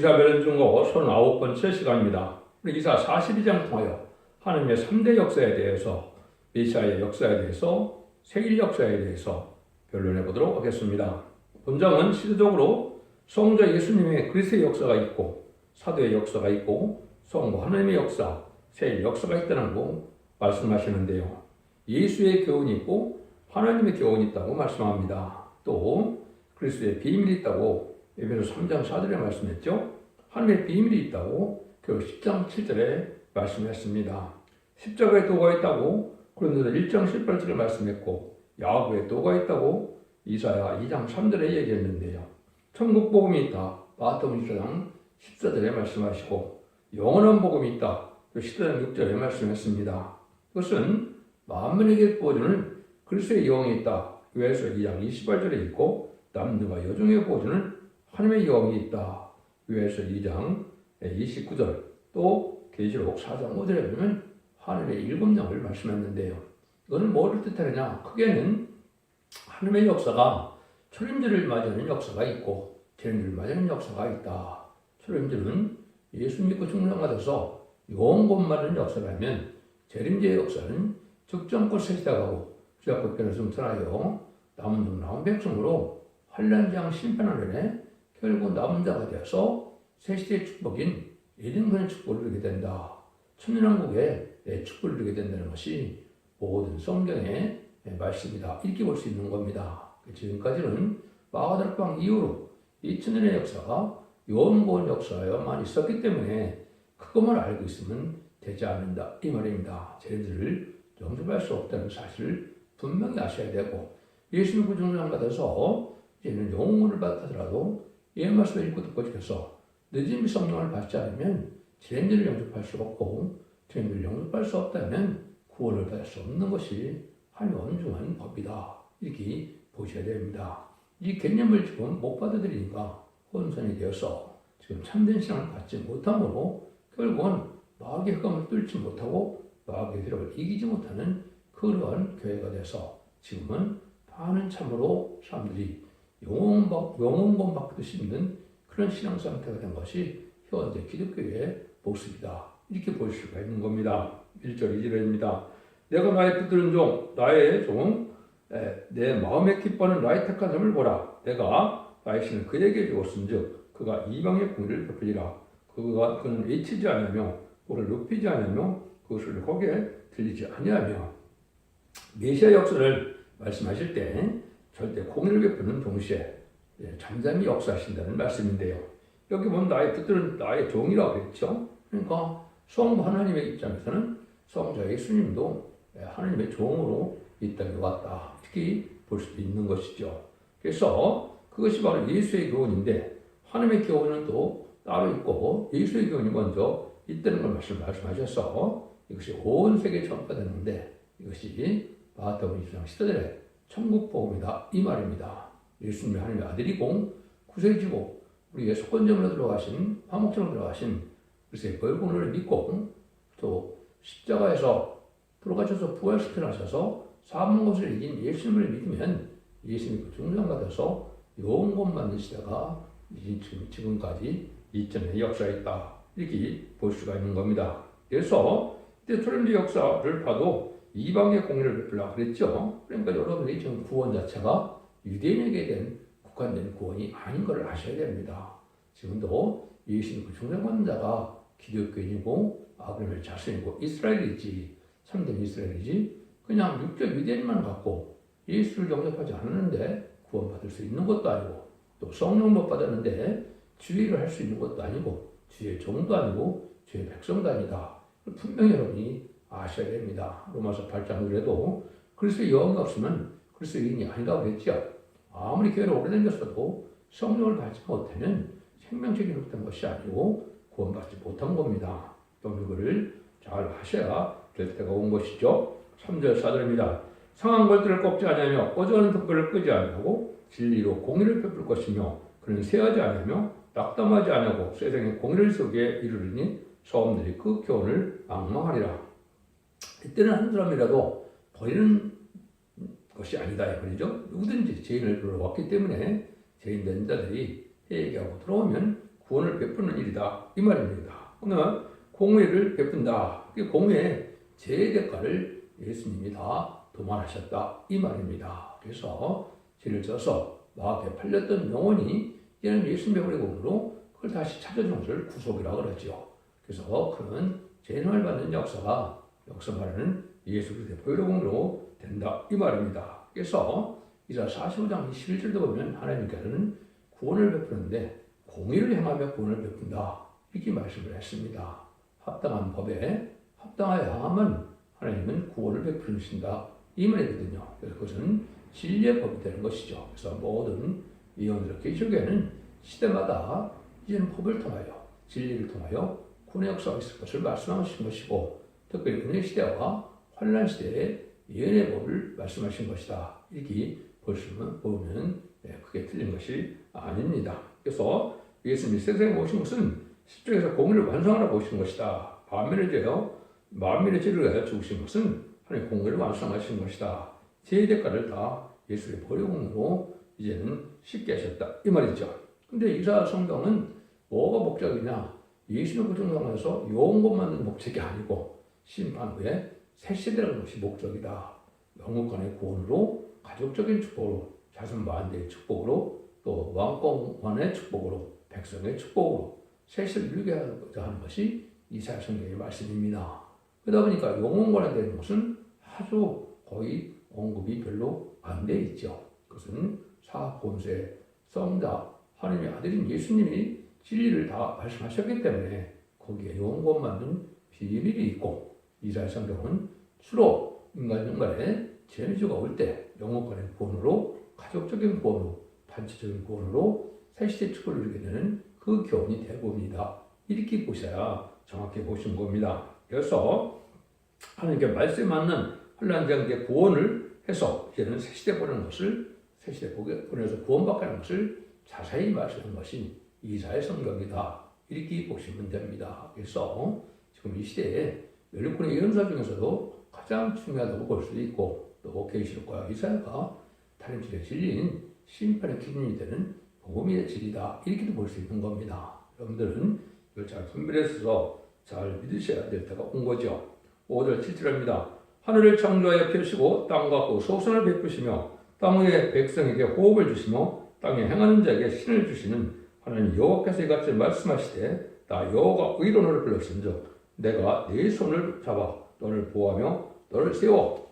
이사벨은 중고 39번째 시간입니다. 우리 이사 42장 통하여 하나님의 3대 역사에 대해서, 메시아의 역사에 대해서, 세일 역사에 대해서 변론해 보도록 하겠습니다. 본장은 시대적으로 성자 예수님의 그리스도의 역사가 있고, 사도의 역사가 있고, 성부 하나님의 역사, 세일 역사가 있다는 거 말씀하시는데요. 예수의 교훈이 있고 하나님의 교훈이 있다고 말씀합니다. 또 그리스도의 비밀이 있다고 에베소 3장 4절에 말씀했죠. 하나님의 비밀이 있다고 그 10장 7절에 말씀했습니다. 십자가에 도가 있다고 고린도서 1장 18절에 말씀했고, 야고보에 도가 있다고 이사야 2장 3절에 얘기했는데요. 천국 복음이 있다, 마태복음 24장 14절에 말씀하시고, 영원한 복음이 있다, 또 14장 6절에 말씀했습니다. 그것은 만민에게 보여주는 그리스도의 영이 있다, 요한일서 2장 28절에 있고, 남녀와 여종의 보여주는 하나님의 영이 있다, 요한일서 2장 29절, 또 계시록 4장 5절에 보면 하늘의 7영을 말씀했는데요. 이거는 뭐를 뜻하느냐? 크게는 하나님의 역사가 초림절을 맞이하는 역사가 있고 재림절을 맞이하는 역사가 있다. 초림절은 예수 믿고 중생화돼서 영원권받는 역사라면, 재림제의 역사는 적정꽃 세시다가고 주약꽃 변을 승천하여 남은 백성으로 환란장 심판하려네 결국 남은 자가 되어서 새시대의 축복인 에덴간의 축복을 누리게 된다. 천년왕국의 축복을 누리게 된다는 것이 모든 성경의 말씀이다, 이렇게 볼 수 있는 겁니다. 지금까지는 마가다락방 이후로 2000년의 역사가 영원 역사에만 있었기 때문에 그것만 알고 있으면 되지 않는다, 이 말입니다. 쟤들을 영접할 수 없다는 사실을 분명히 아셔야 되고, 예수 믿고 중생을 받아서 이제는 영혼을 받더라도 이 말씀을 읽고 듣고 지켜서 늦은 성령을 받지 않으면 재림절을 영접할 수 없고, 재림절을 영접할 수 없다면 구원을 받을 수 없는 것이 하나님의 엄중한 법이다, 이렇게 보셔야 됩니다. 이 개념을 지금 못 받아들이니까 혼선이 되어서 지금 참된 신앙을 갖지 못함으로 결국은 마귀의 흑암을 뚫지 못하고 마귀의 세력을 이기지 못하는 그러한 교회가 돼서 지금은 많은 참으로 사람들이 영혼권 받기도 힘든 그런 신앙 상태가 된 것이 현재 기독교의 모습이다, 이렇게 볼 수가 있는 겁니다. 1절 2절입니다. 내가 나의 붙드는 종, 나의 종, 내 마음에 기뻐하는 나의 택한 자를 보라. 내가 나의 신을 그에게 주었은즉 그가 이방의 공의를 베풀리라. 그는 외치지 아니하며 그를 높이지 아니하며 그것을 거기에 들리지 아니하며. 메시아 역사를 말씀하실 때 절대 공의를 베푸는 동시에 잠잠히 역사하신다는 말씀인데요. 여기 보면 나의 붙드는 나의 종이라고 했죠. 그러니까 성부 하나님의 입장에서는 성자 예수님도 하나님의 종으로 이 땅에 왔다, 이렇게 볼 수도 있는 것이죠. 그래서 그것이 바로 예수의 교훈인데, 하나님의 교훈은 또 따로 있고 예수의 교훈이 먼저 있다는 걸 말씀하셔서 이것이 온 세계에 전파되는데, 이것이 마태복음 20장 14절에 천국 복음이다, 이 말입니다. 예수님이 하나님의 아들이고 구세주고 우리의 속건제물로 들어가신, 화목제로 들어가신 그리스도의 벌금을 믿고 또 십자가에서 돌아가셔서 부활시켜 나셔서 사망 것을 이긴 예수님을 믿으면 예수님이 중생받아서 영원 받는 시대가 지금까지 이전의 역사에 있다, 이렇게 볼 수가 있는 겁니다. 그래서 초림제 역사를 봐도 이방의 공의를 베풀라 그랬죠. 그러니까 여러분이 지금 구원 자체가 유대인에게 국한된 구원이 아닌 걸 아셔야 됩니다. 지금도 예수님 중생받는 자가 기독교인이고 아브라함의 자손이고 이스라엘이지, 참된 이스라엘이지, 그냥 육적 유대인만 갖고 예수를 영접하지 않았는데 구원받을 수 있는 것도 아니고, 또 성령 못 받았는데 주의를 할 수 있는 것도 아니고, 주의 종도 아니고 주의 백성도 아니다, 분명히 여러분이 아셔야 됩니다. 로마서 8장 그래도 그리스도의 영이 없으면 그리스도인이 아니라고 그랬죠. 아무리 교회를 오래 다녔어도 성령을 받지 못하면 생명책이 기록된 것이 아니고 구원받지 못한 겁니다. 이거를 잘 하셔야 될 때가 온 것이죠. 3절 4절입니다. 상한 것들을 꺾지 아니하며 꺼져가는 등불을 끄지 아니하고 진리로 공의를 베풀 것이며 그는 쇠하지 아니하며 낙담하지 아니하고 세상의 공의를 속에 이르르니 소음들이 그 교훈을 앙망하리라. 이때는 한 사람이라도 버리는 것이 아니다, 이 말이죠. 누구든지 죄인을 들어왔기 때문에 죄인된 자들이 회개하고 들어오면 구원을 베푸는 일이다 이 말입니다. 오늘 공의를 베푼다. 공의의 제대가를 예수님이 다 도말하셨다 이 말입니다. 그래서 죄를 져서 마귀에 팔렸던 영혼이 이제는 예수님의 은혜공으로 그걸 다시 찾아주는 것을 구속이라고 그러죠. 그래서 그런 죄를 받는 역사가 말하는 예수 그리스도의 보혈공으로 된다 이 말입니다. 그래서 이사 45장 21절도 보면 하나님께서는 구원을 베푸는데 공의를 행하며 구원을 베푼다 이렇게 말씀을 했습니다. 합당한 법에 합당하여야만 하나님은 구원을 베푸신다 이 말이거든요. 그래서 그것은 진리의 법이 되는 것이죠. 그래서 모든 예언들 계시록에는 시대마다 이제는 법을 통하여 진리를 통하여 구원의 역사가 있을 것을 말씀하신 것이고 특별히 은혜 시대와 환란 시대에 예언의 법을 말씀하신 것이다. 이렇게 보면 크게 틀린 것이 아닙니다. 그래서 예수님이 세상에 오신 것은 십자가에서 공의를 완성하러 오신 것이다. 만민의 죄를 위하여 죽으신 것은 하나님의 공의를 완성하신 것이다. 제 대가를 다 예수의 보혈공으로 이제는 씻게 하셨다. 이 말이죠. 근데 이사 성경은 뭐가 목적이냐? 예수의 구속당에서 영원 만든 목적이 아니고 심판 후에 새 시대라는 것이 목적이다. 영국간의 구원으로 가족적인 축복으로 자손 만대의 축복으로 또 왕권의 축복으로 백성의 축복으로 새 시대를 이루게 하고자 하는 것이 이사야 성경의 말씀입니다. 그러다 보니까 영혼관에 대한 것은 아주 거의 언급이 별로 안 돼 있죠. 그것은 사본세 성자 하나님의 아들인 예수님이 진리를 다 말씀하셨기 때문에 거기에 영원 만든 비밀이 있고 이사야 성경은 주로 인간의 재미주가 올 때 영혼간의 구원으로 가족적인 구원으로 단체적인 구원으로 새시대 축복을 이루게 되는 그 교훈이 대부분이다. 이렇게 보셔야 정확히 보신 겁니다. 그래서 하나님께 말씀에 맞는 환란장의 구원을 해서 이제는 새시대 보내는 것을 새시대 보내서 구원받게 하는 것을 자세히 말씀하는 것이 이사야 성경이다. 이렇게 보시면 됩니다. 그래서 지금 이 시대에 멸류권의 예언서 중에서도 가장 중요하다고 볼 수도 있고 또 계시록과 이사야가 다림질의 진리인 심판의 기준이 되는 복음의 진리다. 이렇게도 볼 수 있는 겁니다. 여러분들은 이걸 잘 분별해서 잘 믿으셔야 될 때가 온 거죠. 5절 7절입니다. 하늘을 창조하여 펴시고 땅과 그 소선을 베푸시며 땅 위의 백성에게 호흡을 주시며 땅에 행하는 자에게 신을 주시는 하나님 여호와께서 이같이 말씀하시되 나 여호와가 의로 너를 불렀은즉 내가 네 손을 잡아 너를 보호하며 너를 세워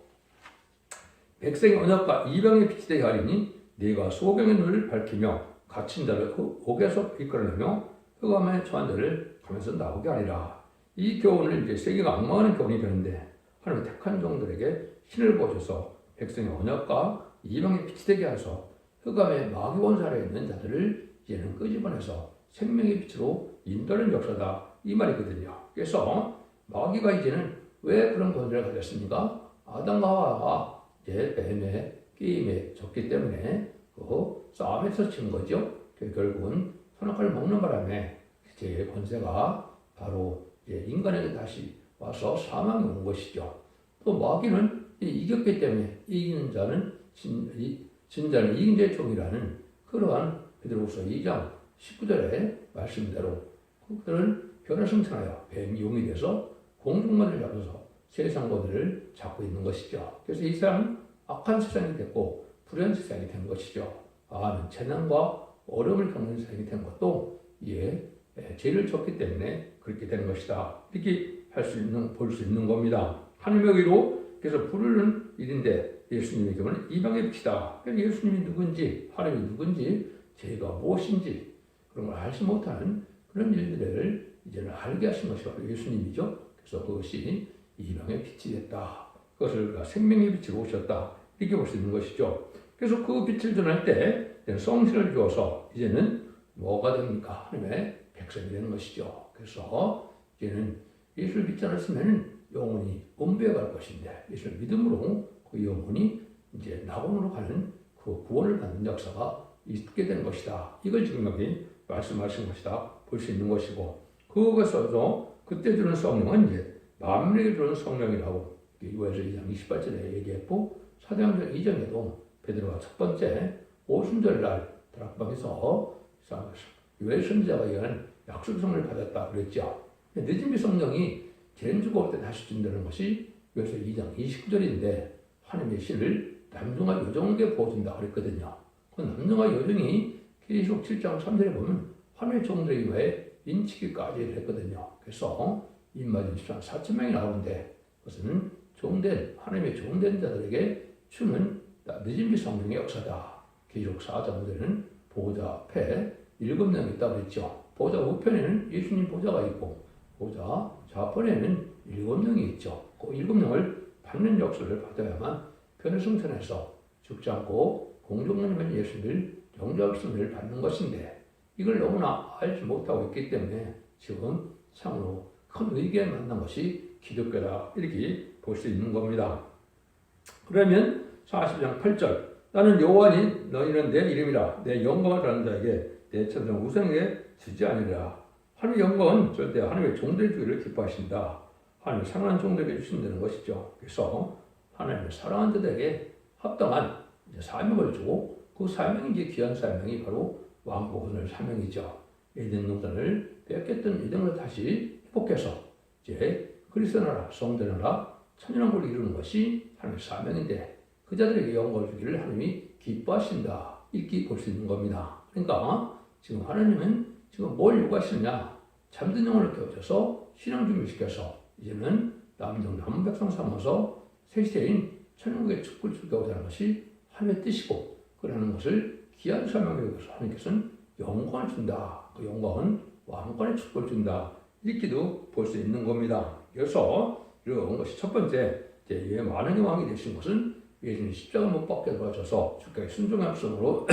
백성의 언약과 이방의 빛이 되게 하리니 네가 소경의 눈을 밝히며 갇힌 자를 옥에서 이끌어내며 흑암에 처한 자를 가면서 나오게 하리라. 이 교훈을 이제 세계가 악망하는 교훈이 되는데 하나님 택한 종들에게 신을 보셔서 백성의 언약과 이방의 빛이 되게 하셔서 흑암의 마귀 원살에 있는 자들을 이제는 끄집어내서 생명의 빛으로 인도하는 역사다 이 말이거든요. 그래서 마귀가 이제는 왜 그런 권세를 가졌습니까? 아담과 하와가 이제 뱀의 게임에 졌기 때문에 그 싸움에서 친 거죠. 결국은 선악과를 먹는 바람에 제 권세가 바로 이제 인간에게 다시 와서 사망이 온 것이죠. 또 마귀는 이겼기 때문에 이기는 자는 진자는 이긴 자의 종이라는 그러한 베드로후서 2장 19절의 말씀대로 그들은 변을 승천하여 뱀이 용이 돼서 공중만을 잡아서 세상 권위를 잡고 있는 것이죠. 그래서 이 세상은 악한 세상이 됐고 불의한 세상이 된 것이죠. 재난과 어려움을 겪는 세상이 된 것도 죄를 졌기 때문에 그렇게 된 것이다. 이렇게 볼 수 있는 겁니다. 하나님의 의로 그래서 부르는 일인데 예수님의 경우는 이방의 빛이다. 예수님이 누군지 하나님이 누군지 죄가 무엇인지 그런 걸 알지 못하는 그런 일들을 이제는 알게 하신 것이 바로 예수님이죠. 그래서 그것이 이방의 빛이 됐다. 그것을 생명의 빛으로 오셨다. 이렇게 볼 수 있는 것이죠. 그래서 그 빛을 전할 때 성신을 주어서 이제는 뭐가 됩니까? 하나님의 백성이 되는 것이죠. 그래서 이제는 예수를 믿지 않았으면 영혼이 음부에 갈 것인데 예수를 믿음으로 그 영혼이 이제 낙원으로 가는 그 구원을 받는 역사가 있게 된 것이다. 이걸 지금 여기 말씀하신 것이다. 볼 수 있는 것이고 그것에서도 그때 주는 성령은 이제 만민에게 주는 성령이라고 요한서 2장 28절에 얘기했고 사도행전 2장에도 베드로가 첫 번째 오순절날 다락방에서 요한 선지자가 얘기한 약속 성령을 받았다 그랬죠. 늦은비 성령이 죄인 죽을 때 다시 준다는 것이 요새 2장 29절인데 하나님의 신을 남종과 여종에게 보여준다 그랬거든요. 그 남종과 여종이 계시록 7장 3절에 보면 하나님의 종들에게 위하여 인치기까지 했거든요. 그래서 인마진 14만 4천 명이 나오는데 그것은 종된 하나님의 종된 자들에게 주는 늦은비 성령의 역사다. 계시록 4장 5절에는 보호자 앞에 7명이 있다고 했죠. 보호자 우편에는 예수님 보호자가 있고 보호자 좌편에는 7명이 있죠. 그 7명을 받는 역사를 받아야만 변화성천에서 죽지 않고 공중문이면 예수님을 영접성을 받는 것인데 이걸 너무나 알지 못하고 있기 때문에 지금 참으로 큰 위기에 만난 것이 기독교다 이렇게 볼 수 있는 겁니다. 그러면 40장 8절 나는 여호와니 너희는 내 이름이라 내 영광을 다른 자에게 내 천성 우상에게 주지 아니라 하나님의 영광은 절대 하나님의 종들의 주기를 기뻐하신다. 하나님의 사랑하는 종들에게 주신다는 것이죠. 그래서 하나님의 사랑하는 자들에게 합당한 사명을 주고 그 사명이 이제 귀한 사명이 바로 왕복을 사명이죠. 에덴 동산을 뺏겼던 에덴을 다시 회복해서 이제 그리스도 나라, 성도 나라, 천연왕국을 이루는 것이 하나님의 사명인데 그 자들에게 영광을 주기를 하나님이 기뻐하신다. 이렇게 볼 수 있는 겁니다. 그러니까 지금 하나님은 지금 뭘 요구하시느냐? 잠든 영혼을 깨우쳐서 신앙 준비시켜서 이제는 남은 백성 삼아서 새 시대인 천국의 축복을 주고자 하는 것이 하나님의 뜻이고 그러는 것을 귀한 사명에 여기서 하나님께서는 영광을 준다. 그 영광은 왕권의 축복을 준다. 이렇게도 볼 수 있는 겁니다. 그래서 이런 것이 첫 번째 제 만왕의 왕이 되신 것은 예수님 십자가 못 박혀 돌아져서 주께 순종의 합성으로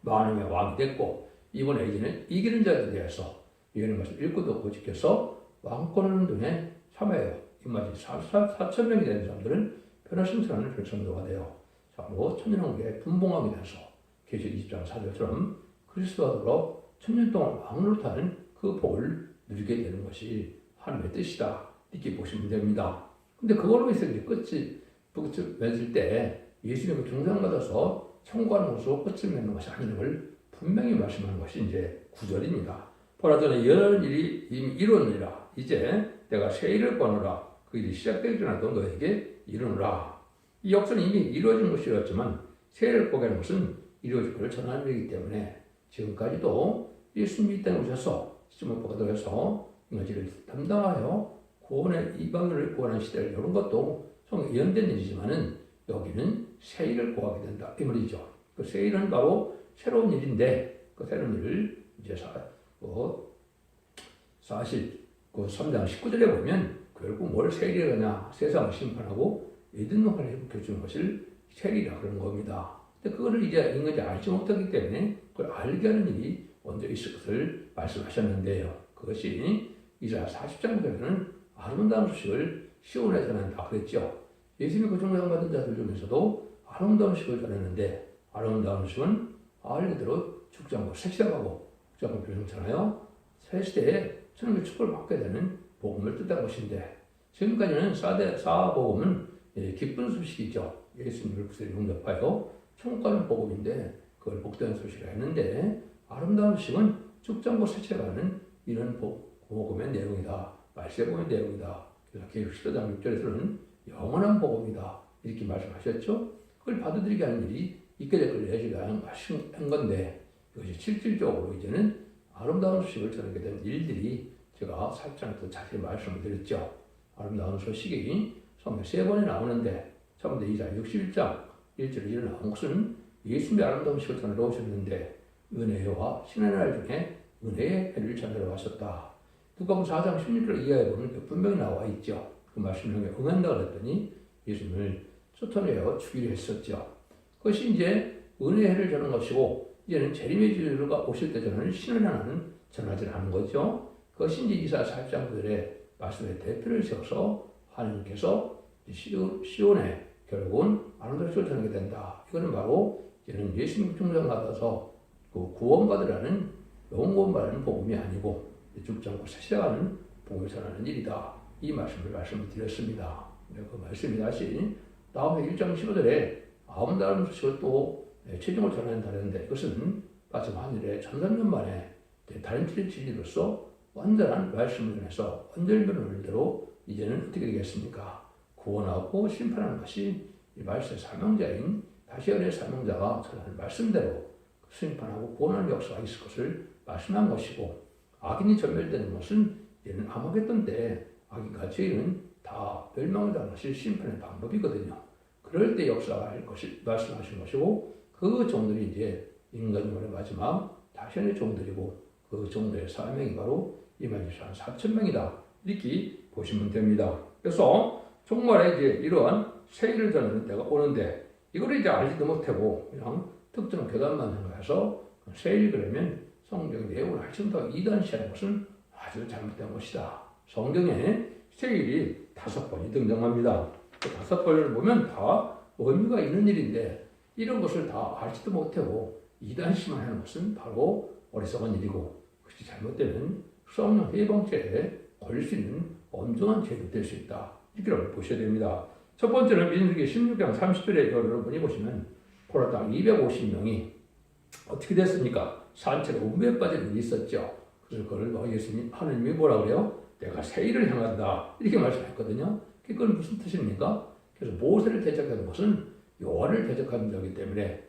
만왕의 왕이 됐고 이번에 이제는 이기는 자들에 대해서 이기는 것을 읽고도 고집해서 왕권하는 등에 참여해요. 이마지 4천 명이 되는 사람들은 변화신천하는 별성도가 돼요. 자로 천년왕국에 분봉하게 돼서 계시 20장 4절처럼 그리스도와 더불어 천년 동안 왕노릇하는 그 복을 누리게 되는 것이 하나님의 뜻이다. 이렇게 보시면 됩니다. 근데 그걸로 해서 이제 끝이 맺을 때 예수님을 중상받아서 천국하는 것으로 끝을 맺는 것이 아닌 걸 분명히 말씀하는 것이 이제 9절입니다. 보라 전에 이런 일이 이미 이루었느니라. 이제 내가 새 일을 거노라. 그 일이 시작되기 전에도 너에게 이루노라. 이 역사는 이미 이루어진 것이었지만 새 일을 보게 하는 것은 이루어질 것을 전하는 일이기 때문에 지금까지도 예수님이 이 땅에 오셔서 시점을 보가도 해서 인간지를 담당하여 구원의 이방인을 구원하는 시대를 이런 것도 성경에 예언된 일이지만은 여기는 새 일을 구하게 된다. 이 말이죠. 그 새 일은 바로 새로운 일인데 그 새로운 일을 이제 3장 19절에 보면 결국 뭘 새 일이냐 세상을 심판하고 에덴동산을 회복해 주는 것을 새 일이라 그러는 겁니다. 근데 그거를 이제 인간이 알지 못하기 때문에 그걸 알게 하는 일이 먼저 있을 것을 말씀하셨는데요. 그것이 이사야 40장에서는 아름다운 소식을 시온에 전한다 그랬죠. 예수님이 그 종장 받은 자들 중에서도 아름다운 소식을 전했는데 아름다운 소식은 말 그대로 죽지 않고 새 시작하고 죽지 않고 변성잖아요. 새 시대에 천국의 축복을 받게 되는 복음을 뜻한 것인데 지금까지는 사복음은 기쁜 소식이죠. 예수님을 구세를 용접하여 천국 가는 복음인데 그걸 복된 소식이라 했는데 아름다운 소식은 죽지 않고 새 시작하는 이런 복음의 내용이다. 말세복음의 내용이다. 그래서 계시록 10장 6절에서는 영원한 복음이다. 이렇게 말씀하셨죠. 그걸 받아들이게 하는 일이 있게 될 걸 예수가 한 건데 이것이 실질적으로 이제는 아름다운 소식을 전하게 된 일들이 제가 살짝더 자세히 말씀을 드렸죠. 아름다운 소식이 성경 3번에 나오는데 첫 번째 이사야 61장 1절에 일어나온 것은 예수님의 아름다운 소식을 전하러 오셨는데 은혜와 신의 날 중에 은혜의 해를 전하러 왔었다. 누가복음 4장 16절 이하에 보면 분명히 나와 있죠. 그 말씀을 응한다 그랬더니 예수님을 쫓아내어 죽이려 했었죠. 그것이 이제 은혜의 해를 전하는 것이고 이제는 재림의 주가 오실 때 전하는 신의 날은 전하지 않는 거죠. 그것이 이제 이사야 40장 9절에 말씀의 대표를 세워서 하나님께서 시온에 결국은 아름다운 소식을 전하게 된다. 이거는 바로 이제는 예수님 중생 받아서 그 구원받으라는 영원받는 복음이 아니고 죽지 않고 새 시작하는 복음을 전하는 일이다. 이 말씀을 말씀드렸습니다. 그 말씀이 다시 다음에 1장 15절에 아름다운 소식을 또 최종을 전한다는데 이것은 마침 하늘에 1300년 만에 다른 진리로서 완전한 말씀을 통해서 완전히 변호를 대로 이제는 어떻게 되겠습니까? 구원하고 심판하는 것이 이 말씀의 사명자인 다시엘의 사명자가 전하는 말씀대로 심판하고 구원하는 역사가 있을 것을 말씀한 것이고, 악인이 전멸되는 것은 이제는 아마겟돈 때 악인과 죄인은 다 멸망을 당하는 것이 심판의 방법이거든요. 그럴 때 역사할 것이 말씀하신 것이고, 그 종들이 이제 인간의 마지막 다시엘의 종들이고, 그 종들의 사명이 바로 이만희산 4,000명이다. 이렇게 보시면 됩니다. 그래서 정말에 이제 이러한 세일을 전하는 때가 오는데, 이거를 이제 알지도 못하고 그냥 특정 교단만 생각해서 세일 그러면 성경 내용을 알지 못하고 이단시하는 것은 아주 잘못된 것이다. 성경에 세일이 5번이 등장합니다. 그 5번을 보면 다 의미가 있는 일인데, 이런 것을 다 알지도 못하고 이단시만 하는 것은 바로 어리석은 일이고, 그것이 잘못되면 성령 해방죄에 걸릴 수 있는 엄중한 죄도 될 수 있다. 이렇게 보셔야 됩니다. 첫 번째는 민수기 16장 30절에 여러분이 보시면 포로 땅 250명이 어떻게 됐습니까? 산채로 음부에 빠진 일이 있었죠. 그래서 그걸 예수님, 하느님이 뭐라 그래요? 내가 세일을 향한다. 이렇게 말씀했거든요. 그건 무슨 뜻입니까? 그래서 모세를 대적하는 것은 여호와를 대적하는 자이기 때문에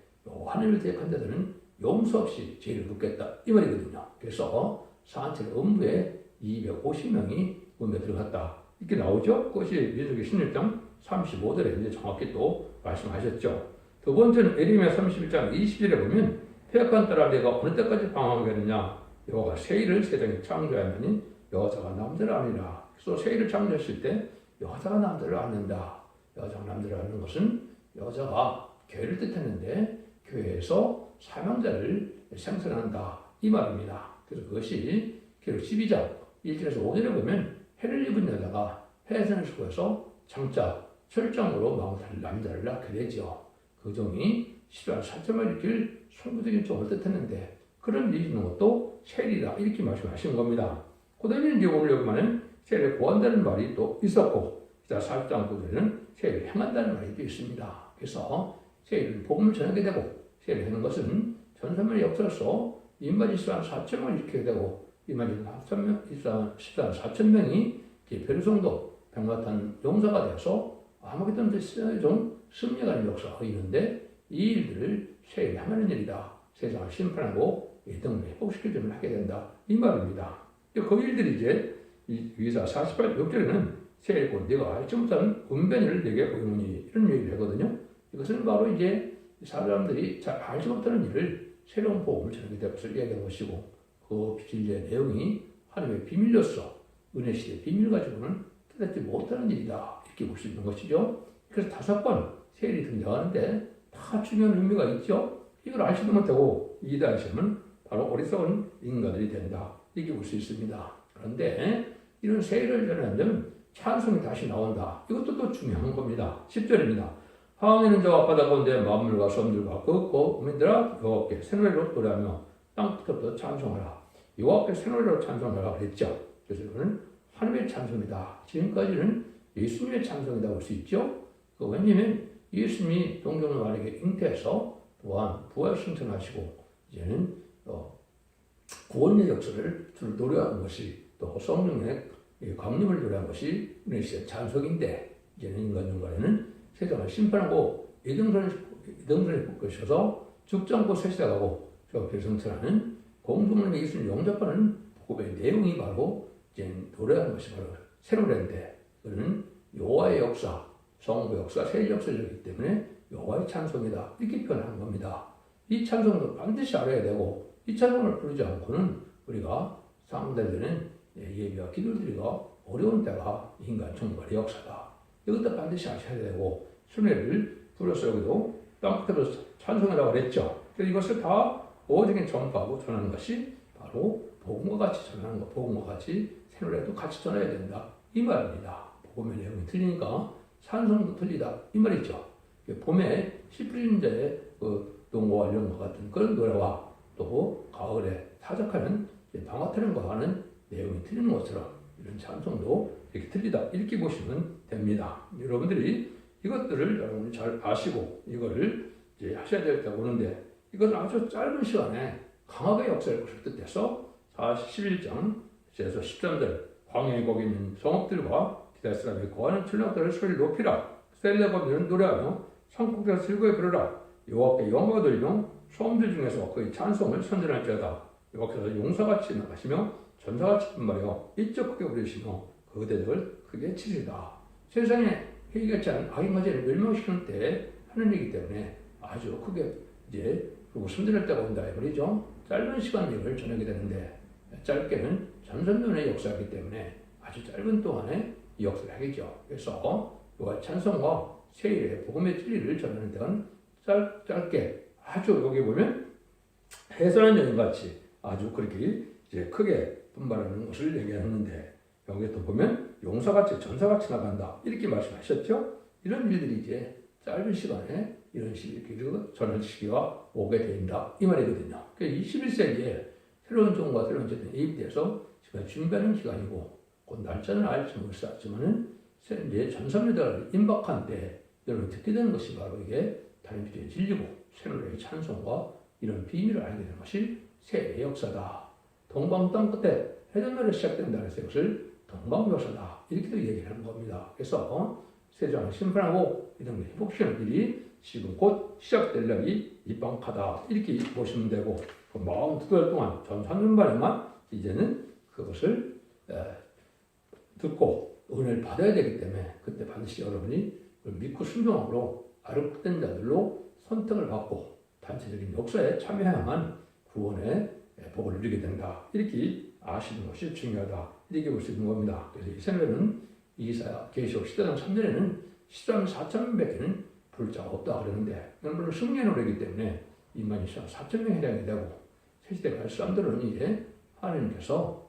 하느님을 대적한 자들은 용서 없이 죄를 묻겠다. 이 말이거든요. 그래서 산채로 음부에 250명이 음부에 들어갔다. 이렇게 나오죠? 그것이 민수기 16장 35절에 이제 정확히 또 말씀하셨죠. 두 번째는 에레미야 31장 20절에 보면 패역한 딸아 내가 어느 때까지 방황하겠느냐, 여호와가 세일을 세상에 창조하였느니 여자가 남자를 아니라. 그래서 세일을 창조했을 때 여자가 남자를 낳는다. 여자가 남자를 낳는 것은 여자가 교회를 뜻했는데 교회에서 사명자를 생산한다 이 말입니다. 그래서 그것이 계시록 12장 1절에서 5절에 보면 해를 입은 여자가 해산을 수고해서 장차 철장으로 마음을 남자를 낳게 되죠. 그 종이 14,000을 일으킬 선구적인 종을 뜻했는데 그런 일이 있는 것도 세일이다 이렇게 말씀하시는 겁니다. 그 다음에 이제 오늘 여기만은 세일을 구한다는 말이 또 있었고, 4장 9절에는 세일을 행한다는 말이 또 있습니다. 그래서 세일은 복음을 전하게 되고, 세일을 하는 것은 전선의 역사로서 인마지 14,000명을 일으키게 되고, 인마지 14,000명이 베르송도 백마탄 용사가 되어서 아마겟돈 좀 승리하는 역사가 있는데, 이 일들을 세일을 행하는 일이다. 세상을 심판하고 등을 회복시킬 점을 하게 된다. 이 말입니다. 그 일들이 이제 위사 48절에는 세일곧 네가 알지 못하는 은변을 내게 보이노니 이런 얘기를 하거든요. 이것은 바로 이제 사람들이 잘 알지 못하는 일을 새로운 복음을 전하게 될 것을 이야기하는 것이고, 그 진리의 내용이 하나님의 비밀로서 은혜 시대의 비밀 가지고는 깨닫지 못하는 일이다. 이렇게 볼 수 있는 것이죠. 그래서 5번 세일이 등장하는데 다 중요한 의미가 있죠. 이걸 알지도 못하고 이단시하면 바로 어리석은 인간들이 된다. 이렇게 볼 수 있습니다. 그런데 이런 세일을 전하면 찬송이 다시 나온다. 이것도 또 중요한 겁니다. 10절입니다. 하왕에는 저와 바다 가운데 만물과 섬들과 그 우민들아 여호와께 새노래로 노래하며 땅끝부터 찬송하라. 여호와께 새노래로 찬송하라 그랬죠. 그래서 이거는 하나님의 찬송이다. 지금까지는 예수님의 찬송이다 볼 수 있죠. 왜냐하면 예수님이 동정을 만약에 잉태해서 또한 부활 승천하시고 이제는 구원의 역사를 노래하는 것이, 또 성령의 강림을 노래하는 것이 우리의 찬송인데, 이제는 인간에는 세상을 심판하고 이등선을 복구셔서 죽지 않고 세시다가고 저 배승천하는 공동을 예수님 영접하는 복음의 내용이 바로 이제 노래하는 것이 바로 새 노래인데, 그는 여호와의 역사, 성부 역사, 세일 역사이기 때문에 여호와의 찬송이다 이렇게 표현하는 겁니다. 이 찬송을 반드시 알아야 되고, 이 찬송을 부르지 않고는 우리가 상대되는 예배와 기도드리기가 어려운 때가 인간 정발의 역사다. 이것도 반드시 아셔야 되고, 순회를 불어서 여기도 땅끝으로 찬송이라고 그랬죠. 그래서 이것을 다 오직에 전파하고 전하는 것이 바로 복음과 같이 전하는 것, 복음과 같이 새노래도 같이 전해야 된다. 이 말입니다. 복음의 내용이 틀리니까 찬송도 틀리다. 이 말이죠. 봄에 씨 뿌리는 자의 농고와 이런 같은 그런 노래와 또 가을에 타작하는 방화타령과 하는 내용이 틀리는 것처럼 이런 찬송도 이렇게 틀리다. 이렇게 보시면 됩니다. 여러분들이 이것들을 여러분이 잘 아시고 이거를 이제 하셔야 될 때 오는데, 이건 아주 짧은 시간에 강하게 역사할 것을 뜻해서 41장 13절 광야에 거기 있는 성읍들과 기다 사람이 거하는 출렁들을 소리를 높이라. 셀레거들은 노래하며 산꼭대에서 즐거이 부르라. 여호와께 영광을 돌리며 소음들 중에서 그의 찬송을 선전할지어다. 여호와께서 용사같이 나가시며 전사같이 분발하여 일적 크게 부르시며 그 대적을 크게 치리다. 세상에 회개하지 않은 악인과제를 멸망시키는 때 하는 일이기 때문에 아주 크게 이제 그리고 선전할 때가 온다 말이죠. 짧은 시간 일을 전하게 되는데 짧게는 전선전의 역사이기 때문에 아주 짧은 동안에 이 역사를 하겠죠. 그래서 이와 찬송과 세일의 복음의 진리를 전하는 데는 짧게 아주 여기 보면 해산한 여인같이 아주 그렇게 이제 크게 분발하는 것을 얘기하는데 여기 또 보면 용사같이 전사같이 나간다 이렇게 말씀하셨죠. 이런 일들이 이제 짧은 시간에 이런 시기를 전할 시기가 오게 된다 이 말이거든요. 그러니까 21세기에 새로운 종과 새로운 제도에 입돼서 지금 준비하는 기간이고 곧 날짜는 알지 못했지만은 이제 전삼류들 임박한 때 여러분 듣게 되는 것이 바로 이게 다림질의 진리고 새로운 찬송과 이런 비밀을 알게 되는 것이 새의 역사다. 동방 땅 끝에 해전날에 시작된다 해서 이것을 동방묘사다 이렇게도 얘기하는 겁니다. 그래서 세상을 심판하고 이런 회복시키는 일이 지금 곧 시작될 날이 입방하다 이렇게 보시면 되고 42달 동안 전 3년 만에만 이제는 그것을 듣고 은혜를 받아야 되기 때문에 그때 반드시 여러분이 믿고 순종함으로 아름답된 자들로 선택을 받고 단체적인 역사에 참여해야만 구원의 복을 누리게 된다. 이렇게 아시는 것이 중요하다. 이렇게 볼 수 있는 겁니다. 그래서 이 생에는 이사야 계시록 10장 3절에는 13만 4천 명밖에는 부를 자가 없다 그러는데 이건 물론 승리의 노래이기 때문에 2만 2천 4천 명에 해당이 되고 세시대 갈 사람들은 이제 하나님께서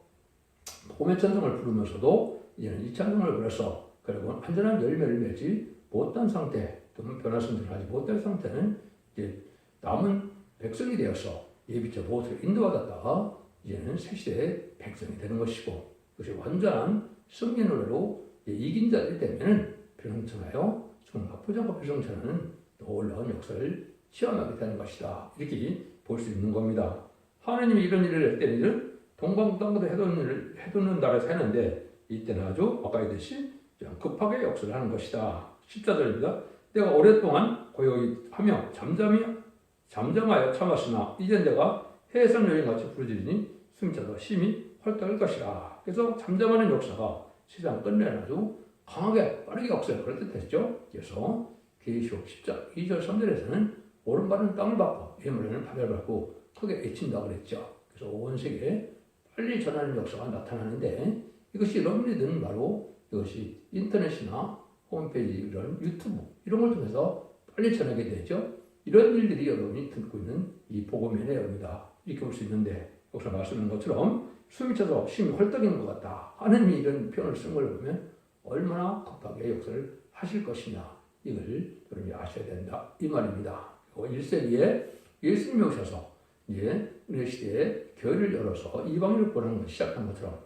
복음의 찬송을 부르면서도 이제는 이 찬송을 불러서 그리고 완전한 열매를 맺지 못한 상태 또는 변화성들을 하지 못한 상태는 이제 남은 백성이 되어서 예비자 보호를 인도받았다가 이제는 새시대의 백성이 되는 것이고 그것이 완전한 승리 노래로 이긴 자들이 되면은 변성천하여 중학부장과 변성천하는 놀라운 역사를 시험하게 되는 것이다. 이렇게 볼 수 있는 겁니다. 하나님이 이런 일을 할 때는 동방땅도 해돋는 날에서 했는데 이때는 아주 아까 했듯이 급하게 역사를 하는 것이다. 14절입니다. 내가 오랫동안 고요히 하며 잠잠하여 참았으나 이제 내가 해산 여인같이 부르짖으니 승자도 심히 활동할 것이라. 그래서 잠잠하는 역사가 세상 끝내는 아주 강하게 빠르게 역사를 그럴 뜻했죠. 그래서 계시록 10장 2절 3절에서는 오른발은 땅을 밟고 왼발은 바다를 밟고 크게 외친다 그랬죠. 그래서 온 세계에 빨리 전하는 역사가 나타나는데 이것이 럼리든 바로 이것이 인터넷이나 홈페이지 이런 유튜브 이런 걸 통해서 빨리 전하게 되죠. 이런 일들이 여러분이 듣고 있는 이 복음의 내용이다. 이렇게 볼 수 있는데 여기서 말씀하는 것처럼 숨이 차서 심히 헐떡이는 것 같다 하는 이런 표현을 쓴 걸 보면 얼마나 급하게 역사를 하실 것이냐 이걸 여러분이 아셔야 된다 이 말입니다. 1세기에 예수님이 오셔서 이제 우리 시대에 교회를 열어서 이방인을 보내는 것을 시작한 것처럼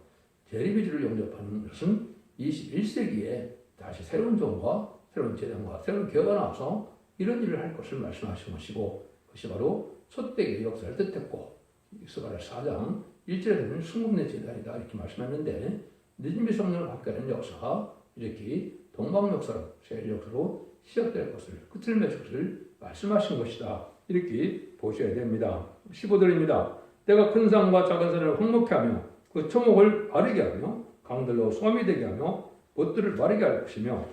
재림의주를 영접하는 것은 21세기에 다시 새로운 종과 새로운 제정과 새로운 교회가 나와서 이런 일을 할 것을 말씀하신 것이고 그것이 바로 첫대기의 역사를 뜻했고 스가랴 4장 1절에는 순금내 제단이다 이렇게 말씀했는데 늦은비 성령을 받게 된 역사가 이렇게 동방 역사로 세일 역사로 시작될 것을 끝을 맺을 것을 말씀하신 것이다 이렇게 보셔야 됩니다. 15절입니다. 때가 큰 산과 작은 산을 황목케 하며 그 초목을 마르게 하며 강들로 소음이 되게 하며 못들을 마르게 할 것이며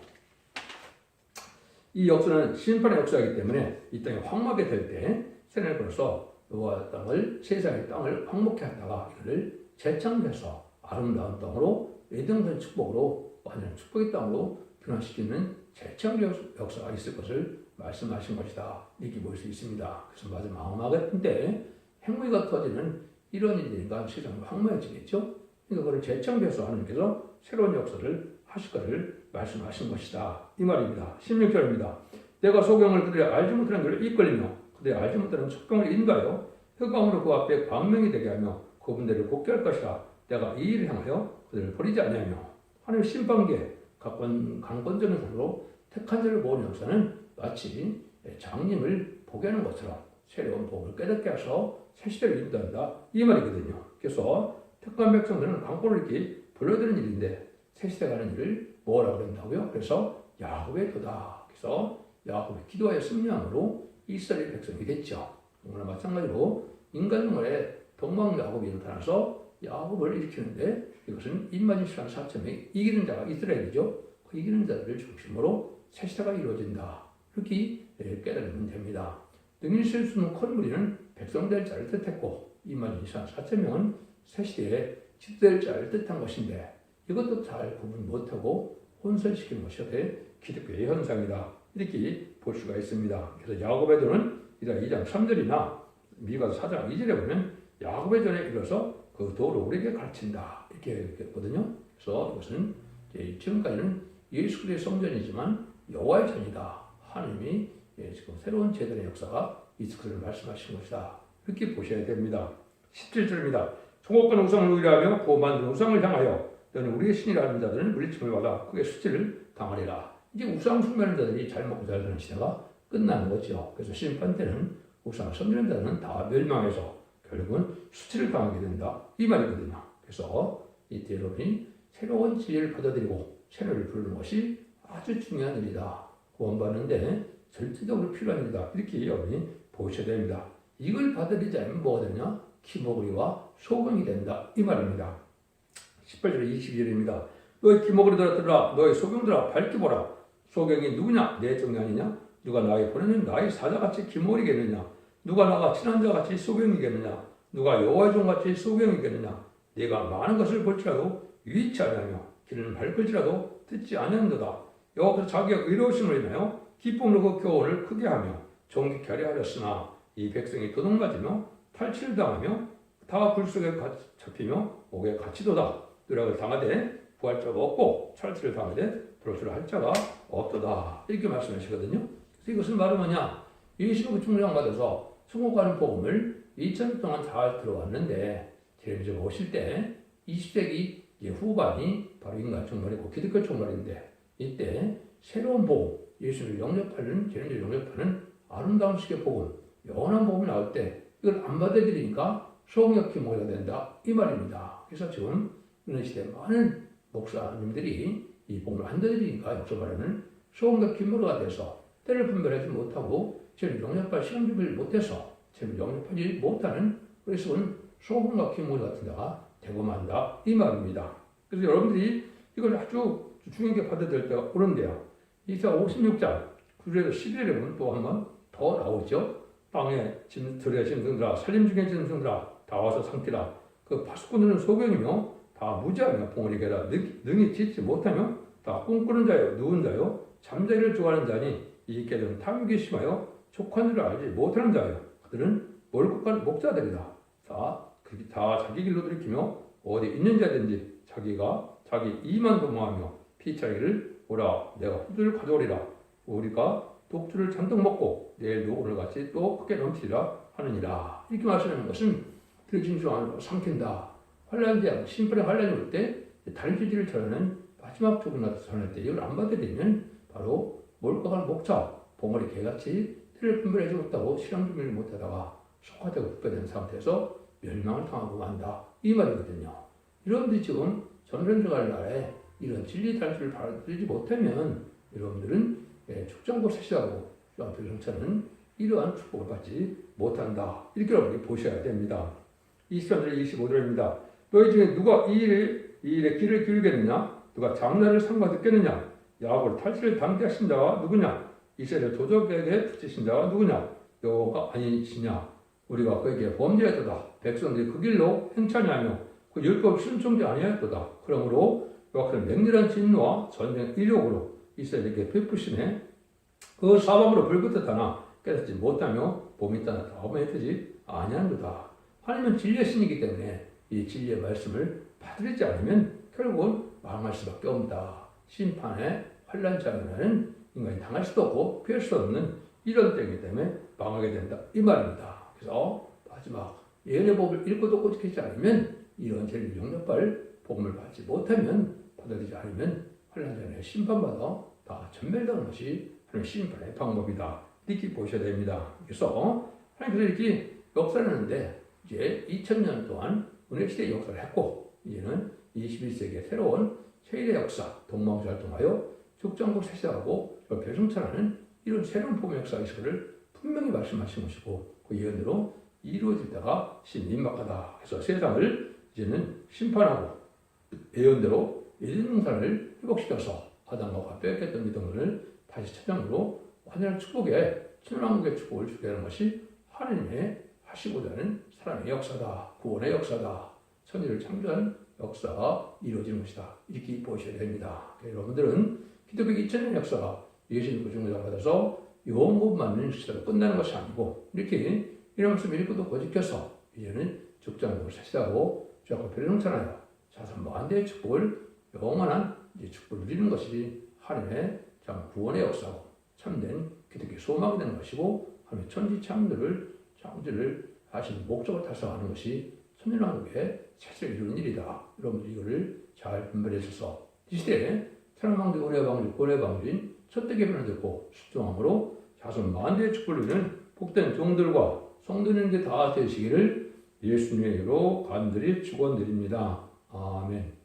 이 역사는 심판의 역사이기 때문에 이 땅이 황막이 될 때 새를 걸어서 노아 땅을 세상의 땅을 황목케 하다가 이를 재창조해서 아름다운 땅으로 에덴의 축복으로 완전 축복의 땅으로 변화시키는 재창조 역사가 있을 것을 말씀하신 것이다 이렇게 볼 수 있습니다. 그래서 마지막 황막의 때 행위가 터지는 이런 일들과 세상이 황무해지겠죠. 그러니까 그걸 재창조해서 하나님께서 새로운 역사를 하실 것을 말씀하신 것이다 이 말입니다. 16절입니다. 내가 소경을 그들이 알지 못하는 것을 이끌리며 그들이 알지 못하는 척경을 인가하여 흑암으로 그 앞에 광명이 되게 하며 그분들을 곱게 할 것이라. 내가 이 일을 향하여 그들을 버리지 아니하며 하나님 심판기에 강권적인 살로 택한 자를 모으는 역사는 마치 장님을 보게 하는 것처럼 새로운 복을 깨닫게 해서 새 시대를 인도한다 이 말이거든요. 그래서 택한 백성들은 강포를 이렇게 불러드는 일인데 새 시대가 하는 일을 뭐라고 그런다고요? 그래서 야곱의 도다. 그래서 야곱의 기도하여 승리함으로 이스라엘 백성이 됐죠. 오늘 마찬가지로 인간 동안에 동방 야곱이 나타나서 야곱을 일으키는데 이것은 임마누엘 4,000명이 이기는 자가 이스라엘이죠. 그 이기는 자들을 중심으로 새 시대가 이루어진다. 이렇게 깨달으면 됩니다. 능히 쓸 수 있는 큰 무리는 백성될 자를 뜻했고 임마누엘 4,000명은 새 시대에 지도될 자를 뜻한 것인데 이것도 잘 구분 못하고 혼선시키는 것이 기독교의 현상이다. 이렇게 볼 수가 있습니다. 그래서 야곱의 도는 2장 3절이나 미가서 4장 2절에 보면 야곱의 전에 이르러서 그 도를 우리에게 가르친다. 이렇게 했거든요. 그래서 이것은 지금까지는 예수 그리스도의 성전이지만 여호와의 전이다. 하나님이 지금 새로운 제단의 역사가 있을 것을 말씀하신 것이다. 이렇게 보셔야 됩니다. 17절입니다. 송곳간 우상을 의뢰하며 그 만든 우상을 향하여 너는 우리의 신이라는 자들은 물리침을 받아 크게 수치를 당하리라. 이제 우상 숭배하는 자들이 잘 먹고 잘 사는 시대가 끝나는 거죠. 그래서 심판 때는 우상을 섬기는 자들은 다 멸망해서 결국은 수치를 당하게 된다. 이 말이거든요. 그래서 이때 여러분이 새로운 진리를 받아들이고 새로를 부르는 것이 아주 중요한 일이다. 구원받는데 절대적으로 필요한 일이다. 이렇게 여러분이 보셔야 됩니다. 이걸 받아들이지 않으면 뭐가 되냐? 기모그리와 소경이 된다. 이 말입니다. 18절 22절입니다. 너희 기모그리들아 들으라. 너희 소경들아 밝게 보라. 소경이 누구냐? 내 종이 아니냐? 누가 나에게 보내는 나의 사자같이 기모리겠느냐? 누가 나가 친한 자같이 소경이겠느냐? 누가 여호와의 종같이 소경이겠느냐? 네가 많은 것을 볼지라도 유의치 아니하며 길을 밟을지라도 듣지 아니한도다. 여호와께서 자기의 의로우심을 인하여 기쁨으로 그 교훈을 크게 하며 정직케 하려 하셨으나 이 백성이 도둑맞으며 탈취를 당하며 다 불 속에 잡히며 목에 갇히도다. 누락을 당하되 구할 자가 없고 탈취를 당하되 돌아서를 할 자가 없도다. 이렇게 말씀하시거든요. 그래서 이것은 바로 뭐냐? 예수님의 충성 받아서 천국가는 복음을 2000년 동안 잘 들어왔는데 제림제가 오실 때 20세기 후반이 바로 인간 총괄이고 기독교 총괄인데 이때 새로운 복음, 예수를 영접하는 제림제를 영접하는 아름다운 식의 복음, 영원한 복음이 나올 때 이걸 안 받아들이니까 소경역히 모여야 된다. 이 말입니다. 그래서 지금 이런 시대에 많은 목사님들이 이 복음을 안 받아들이니까 역사 말하는 소경역히 모여가 돼서 때를 분별하지 못하고 제를 영접할 시간 준비를 못해서 제를 영접하지 못하는 그래서 소금과 기모리 같은 데가 되고 만다 이 말입니다. 그래서 여러분들이 이걸 아주 중요하게 받아들일 때가 오는데요. 이사 56장 9절에서 11절에 보면 또 한 번 더 나오죠. 땅에 들에 짐승들아 살림 중에 짐승들아 다 와서 삼키라. 그 파수꾼들은 소경이며 다 무지하며 봉우리 개라 능히 짓지 못하며 다 꿈꾸는 자요 누운 자요 잠자리를 좋아하는 자니 이 개들은 탐욕이 심하여 족한 줄을 알지 못하는 자요 그들은 멀고간 목자들이다. 다 자기 길로 들이키며 어디 있는 자든지 자기 이만 도모하며 피차기를 오라 내가 후주를 가져오리라. 우리가 독주를 잔뜩 먹고 내일도 오늘같이 또 크게 넘치리라 하느니라. 이렇게 말씀하는 것은 들짐승 안으로 삼킨다. 환란제 심판의 환란이 올 때 달기지를 전하는 마지막 조금 나서 전할 때 이걸 안 받아들이면 바로 몰락한 목자 봉어리 개같이 때를 분별하지 못하고 실험 준비를 못하다가 속화되고 부패된 상태에서 멸망을 당하고 만다. 이 말이거든요. 여러분들이 지금 전면 들어갈 나라에 이런 진리 단추를 받아들이지 못하면 여러분들은 축정고 세시하고 병차는 이러한 축복을 받지 못한다. 이렇게 여러분이 보셔야 됩니다. 23절 25절입니다. 너희 중에 누가 이 일에 귀를 기울겠느냐? 누가 장난을 삼가듣겠느냐? 야곱을 탈취를 당케 하신 자가 누구냐? 이스라엘 도적에게 붙이신 자가 누구냐? 여호와가 아니시냐? 우리가 그에게 범죄했도다. 백성들이 그 길로 행차하며 그 율법 순종지 아니하였도다. 그러므로 여호와께서 맹렬한 진노와 전쟁 이력으로 이스라엘에게 베푸시네 그 사방으로 불붙었다나 깨닫지 못하며 봄이 떠나 다음에 되지 아니한도다. 하나님은 진리의 신이기 때문에 이 진리의 말씀을 받아들이지 않으면 결국은 망할 수밖에 없다. 심판의 환란장에는 인간이 당할 수도 없고 피할 수 없는 이런 때이기 때문에 망하게 된다. 이 말입니다. 그래서 마지막 예언의 법을 읽고도 꼬집히지 않으면 이런 죄를 영접할 복음을 받지 못하면 받아들이지 않으면 환란장에 심판받아 다 전멸되는 것이 하나님 심판의 방법이다. 이렇게 보셔야 됩니다. 그래서 하나님께서 이렇게 역사를 하는데 이제 2000년 동안 은혜 시대의 역사를 했고 이제는 21세기의 새로운 세일의 역사, 동방사를 통하여 죽정국 세세하고 별승천하는 이런 새로운 폼의 역사 있을를 분명히 말씀하신 것이고 그 예언대로 이루어질 때가 신임박하다 해서 세상을 이제는 심판하고 예언대로 예전 동산을 회복시켜서 아담과 빼앗겼던 믿음을 다시 천장으로 완전한 축복의 천연왕국의 축복을 주게 하는 것이 하나님의 하시고자 하는 사랑의 역사다, 구원의 역사다, 천지를 창조한 역사가 이루어지는 것이다. 이렇게 보셔야 됩니다. 여러분들은 기독교 2000년 역사가 예수님 구중을 받아서 영원만는 시대로 끝나는 것이 아니고 이렇게 이런 말씀 읽고도 고집해서 이제는 죽장국을 세시하고 주하고 별성천하여 자선무한대의 축복을 영원한 축복을 누리는 것이 하나님의 참 구원의 역사고 참된 기독교 소망이 되는 것이고 하나님의 천지 창조를 하시는 목적을 달성하는 것이 천년왕국의 최초를 이루는 일이다. 여러분들 이거를 잘 분별해 주셔서 이 시대에 천년왕국 은혜의 방주인 첫대 계명을 듣고 순종함으로 자손 만대의 축복을 누리는 복된 종들과 성도님들 다 되시기를 예수님의 이름으로 간절히 축원드립니다. 아멘.